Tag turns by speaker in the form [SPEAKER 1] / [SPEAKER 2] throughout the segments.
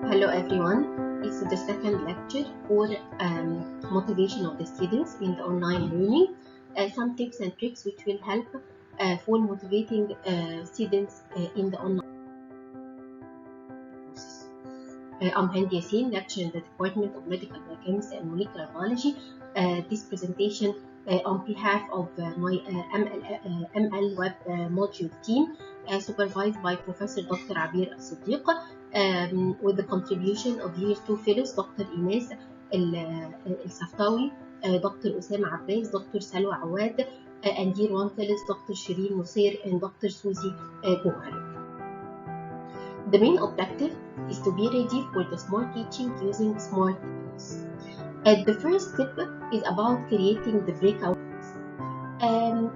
[SPEAKER 1] Hello everyone, it's the second lecture for motivation of the students in the online learning. Some tips and tricks which will help for motivating students in the online process. I'm Hindi Yassin, lecturer in the Department of Medical Biochemistry and Molecular Biology. This presentation on behalf of my ML Web module team supervised by Professor Dr. Abir Al-Siddiq with the contribution of Year 2 Fellows Dr. Ines Al-Saftawi, Dr. Osama Abbas, Dr. Salwa Awad, and Year 1 Fellows Dr. Shireen Musir and Dr. Suzy Gohar. The main objective is to be ready for the smart teaching using smart tools. The first tip is about creating the breakout.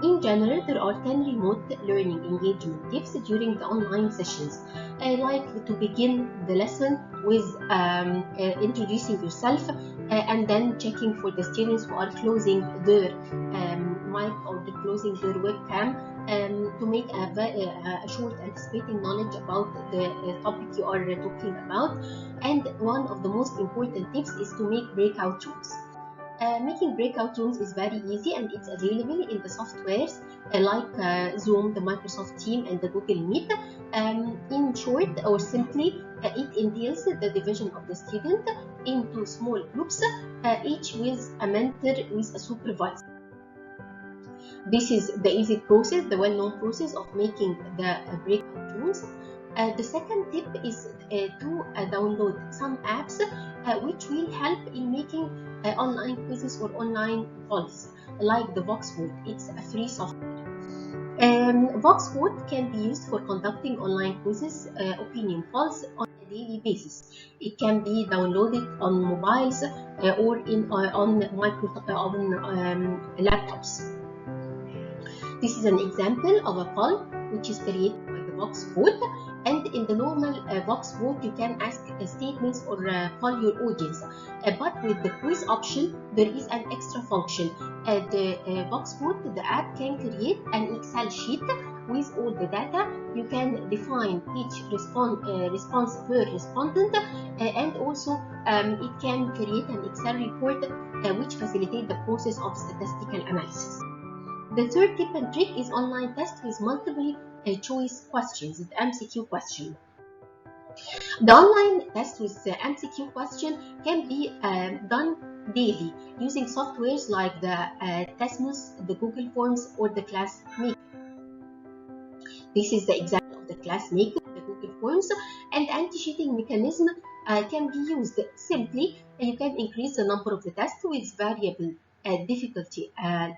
[SPEAKER 1] In general, there are 10 remote learning engagement tips during the online sessions. I like to begin the lesson with introducing yourself and then checking for the students who are closing their mic or closing their webcam to make a short anticipating knowledge about the topic you are talking about. And one of the most important tips is to make breakout rooms. Making breakout rooms is very easy and it's available in the softwares like Zoom, the Microsoft Teams, and the Google Meet. In short or simply, it entails the division of the student into small groups, each with a mentor with a supervisor. This is the easy process, the well-known process of making the breakout rooms. The second tip is to download some apps which will help in making online quizzes or online polls, like the Voxvote. It's a free software. Voxvote can be used for conducting online quizzes, opinion polls on a daily basis. It can be downloaded on mobiles or on laptops. This is an example of a poll which is created by the Voxvote, and in the normal Voxvote you can ask statements or poll your audience. But with the quiz option, there is an extra function. The Voxvote, the app, can create an Excel sheet with all the data. You can define each response per respondent, and also it can create an Excel report which facilitates the process of statistical analysis. The third tip and trick is online test with multiple choice questions, the MCQ question. The online test with the MCQ question can be done daily using softwares like the Testmus, the Google Forms, or the Classmaker. This is the example of the Classmaker, the Google Forms, and anti-cheating mechanism can be used simply. You can increase the number of the tests with variable difficulty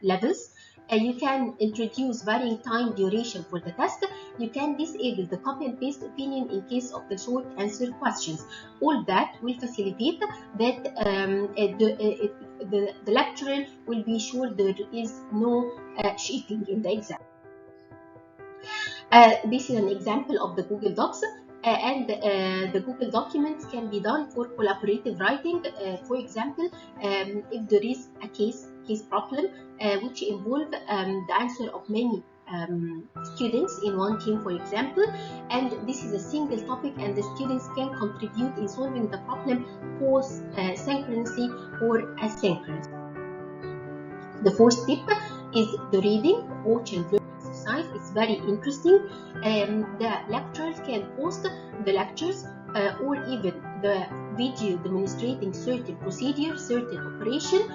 [SPEAKER 1] levels. You can introduce varying time duration for the test. You can disable the copy and paste opinion in case of the short answer questions. All that will facilitate that the lecturer will be sure there is no cheating in the exam. This is an example of the Google Docs. And the Google documents can be done for collaborative writing. For example, if there is a case problem which involve the answer of many students in one team, for example, and this is a single topic and the students can contribute in solving the problem both synchronously or asynchronously. The fourth tip is the reading, watch and learn exercise. It's very interesting. The lecturers can post the lectures or even the video demonstrating certain procedure, certain operation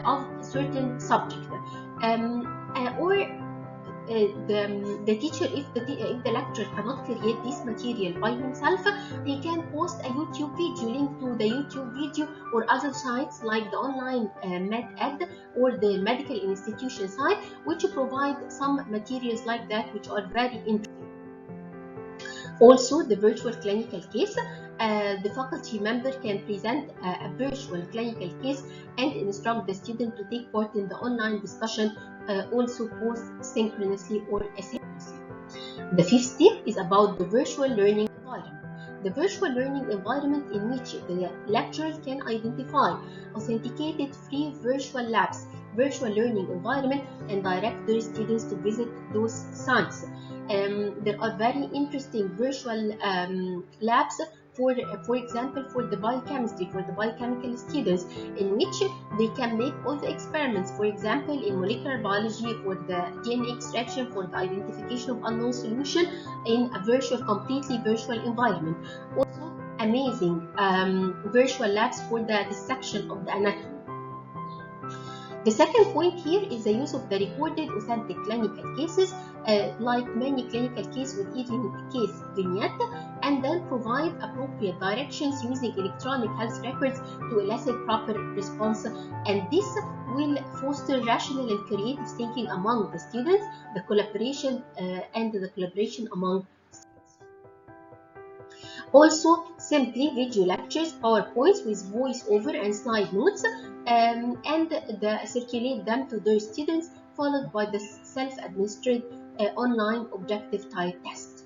[SPEAKER 1] of certain subject, or the teacher, if the lecturer cannot create this material by himself, he can post a YouTube video link to the YouTube video or other sites like the online MedEd or the medical institution site, which provide some materials like that which are very interesting. Also, the virtual clinical case. The faculty member can present a virtual clinical case and instruct the student to take part in the online discussion, also both synchronously or asynchronously. The fifth tip is about the virtual learning environment. The virtual learning environment in which the lecturers can identify authenticated free virtual labs, virtual learning environment, and direct their students to visit those sites. There are very interesting virtual labs for example, for the biochemistry, for the biochemical students, in which they can make all the experiments. For example, in molecular biology, for the DNA extraction, for the identification of unknown solution in a completely virtual environment. Also, amazing virtual labs for the dissection of the anatomy. The second point here is the use of the recorded authentic clinical cases, like many clinical cases with even case vignette, and then provide appropriate directions using electronic health records to elicit proper response. And this will foster rational and creative thinking among the students, the collaboration among students. Also, simply video lectures, PowerPoints with voice-over and slide notes, and circulate them to their students, followed by the self-administered online objective type test.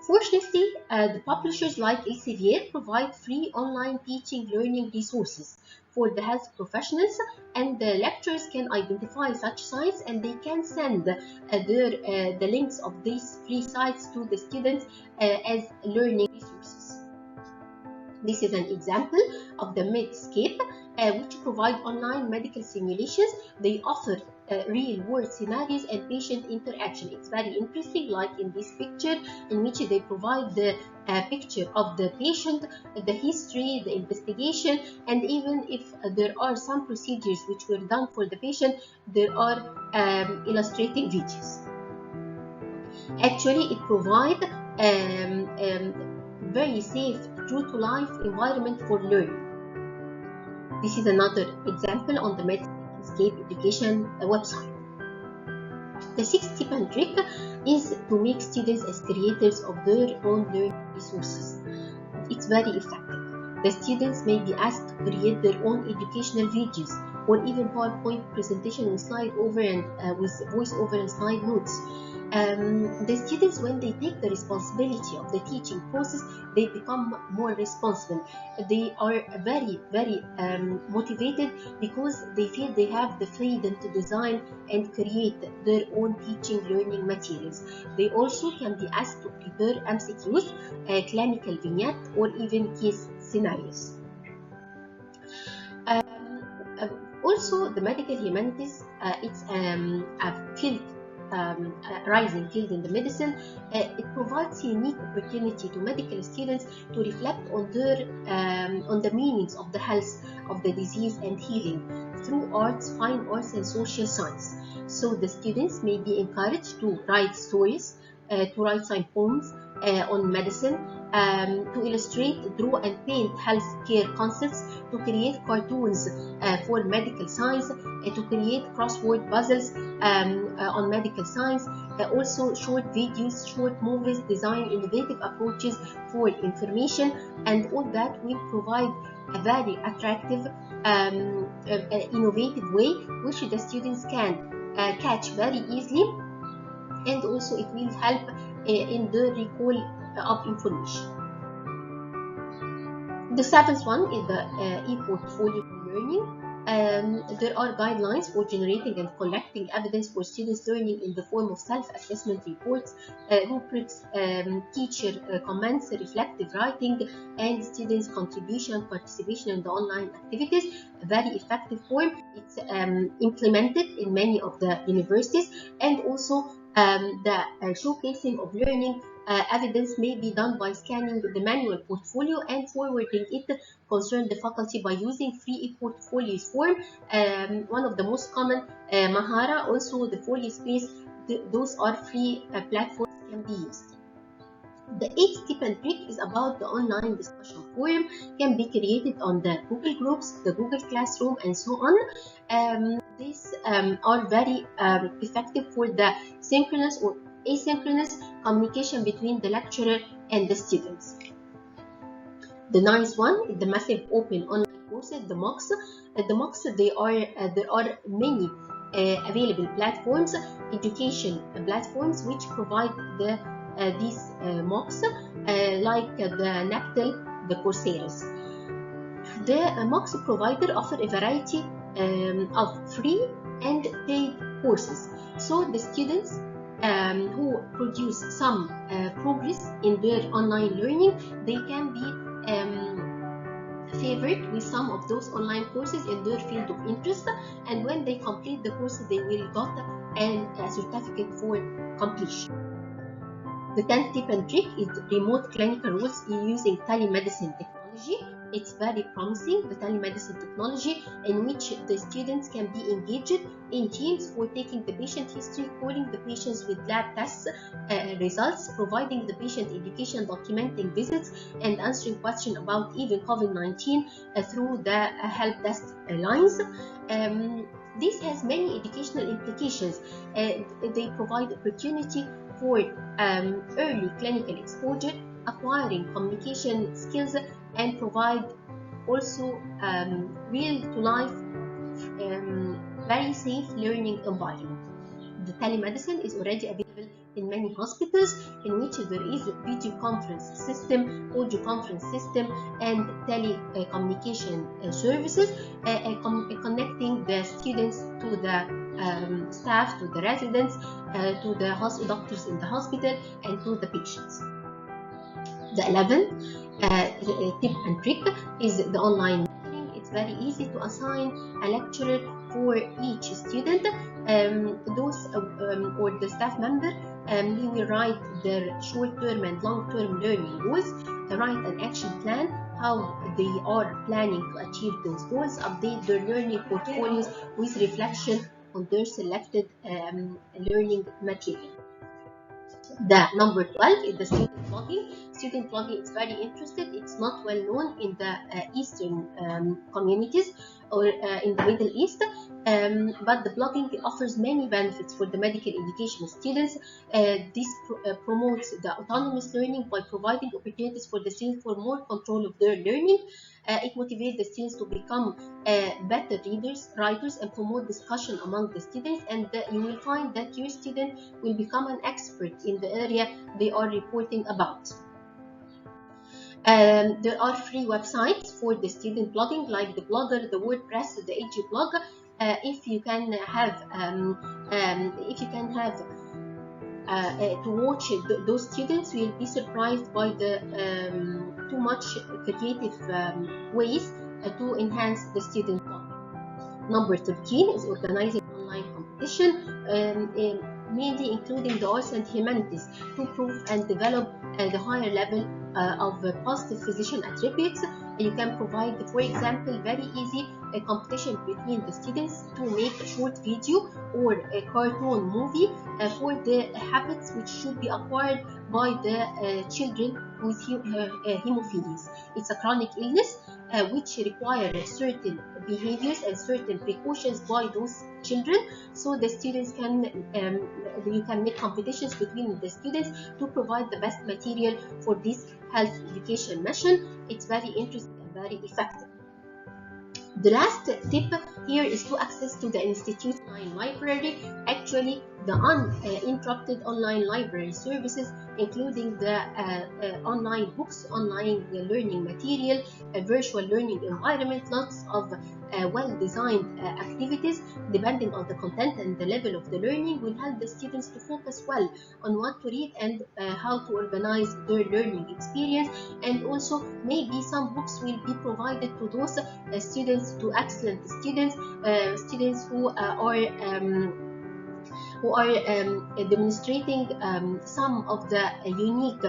[SPEAKER 1] Fortunately, the publishers like Elsevier provide free online teaching learning resources for the health professionals, and the lecturers can identify such sites and they can send the links of these free sites to the students as learning resources. This is an example of the Medscape, which provide online medical simulations. They offer real-world scenarios and patient interaction. It's very interesting, like in this picture, in which they provide the picture of the patient, the history, the investigation, and even if there are some procedures which were done for the patient, there are illustrating videos. Actually, it provides very safe, true-to-life environment for learning. This is another example on the Medscape education website. The sixth tip and trick is to make students as creators of their own learning resources. It's very effective. The students may be asked to create their own educational videos or even PowerPoint presentation with slide over and with voice-over and slide notes. The students, when they take the responsibility of the teaching process, they become more responsible. They are very, very motivated because they feel they have the freedom to design and create their own teaching learning materials. They also can be asked to prepare MCQs, clinical vignette, or even case scenarios. Also, the medical humanities, it's a field. Rising field in the medicine. It provides a unique opportunity to medical students to reflect on the meanings of the health of the disease and healing through arts, fine arts, and social science. So the students may be encouraged to write stories, to write some poems on medicine, to illustrate, draw, and paint healthcare concepts, to create cartoons for medical science, to create crossword puzzles on medical science, also short videos, short movies, design innovative approaches for information, and all that will provide a very attractive, innovative way which the students can catch very easily, and also it will help in the recall of information. The seventh one is the EPortfolio Learning. There are guidelines for generating and collecting evidence for students learning in the form of self-assessment reports, rubrics, teacher comments, reflective writing, and students' contribution, participation in the online activities. A very effective form. It's implemented in many of the universities, and also the showcasing of learning evidence may be done by scanning the manual portfolio and forwarding it concern the faculty by using free ePortfolios form. One of the most common, Mahara, also the FolioSpace, those are free platforms can be used. The eighth tip and trick is about the online discussion forum, can be created on the Google Groups, the Google Classroom, and so on. These are very effective for the synchronous or asynchronous communication between the lecturer and the students. The ninth one is the massive open online courses, the MOOCs. The MOOCs, there are many available platforms, education platforms, which provide these MOOCs, like the NAPTEL, the Coursera. The MOOCs provider offer a variety of free and paid courses. So the students who produce some progress in their online learning, they can be favored with some of those online courses in their field of interest, and when they complete the courses they will get a certificate for completion. The 10th tip and trick is remote clinical roles using telemedicine technology. It's very promising, the telemedicine technology, in which the students can be engaged in teams for taking the patient history, calling the patients with lab tests results, providing the patient education, documenting visits, and answering questions about even COVID-19 through the help desk lines. This has many educational implications. They provide opportunity for early clinical exposure, acquiring communication skills, and provide also real-to-life, very safe learning environment. The telemedicine is already available in many hospitals, in which there is a video conference system, audio conference system, and telecommunication services connecting the students to the staff, to the residents, to the doctors in the hospital, and to the patients. The 11th tip and trick is the online mentoring. It's very easy to assign a lecturer for each student. Or the staff member, he will write their short-term and long-term learning goals, write an action plan, how they are planning to achieve those goals, update their learning portfolios with reflection on their selected learning material. The number 12 is the student blogging. Student blogging is very interesting. It's not well known in the Eastern communities or in the Middle East, but the blogging offers many benefits for the medical education students. This promotes the autonomous learning by providing opportunities for the students for more control of their learning. It motivates the students to become better readers, writers, and promote discussion among the students, and you will find that your student will become an expert in the area they are reporting about. There are free websites for the student blogging, like the Blogger, the WordPress, the EduBlog. If you can have to watch those students, will be surprised by the too much creative ways to enhance the student blogging. Number 13 is organizing online competition, mainly including the arts and humanities, to prove and develop the higher level of positive physician attributes. You can provide, for example, very easy a competition between the students to make a short video or a cartoon movie for the habits which should be acquired by the children with hemophilia. It's a chronic illness which require certain behaviors and certain precautions by those children. So the students can, you can make competitions between the students to provide the best material for this health education mission. It's very interesting and very effective. The last tip here is to access to the Institute's online library. Actually, the uninterrupted online library services, including the online books, online learning material, a virtual learning environment, lots of well-designed activities depending on the content and the level of the learning, will help the students to focus well on what to read and how to organize their learning experience. And also maybe some books will be provided to those students, to excellent students, students who are demonstrating some of the unique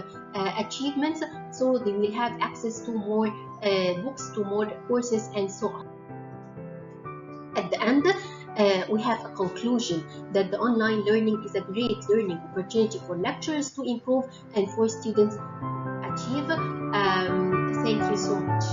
[SPEAKER 1] achievements, so they will have access to more books, to more courses, and so on. At the end, we have a conclusion that the online learning is a great learning opportunity for lecturers to improve and for students to achieve. Thank you so much.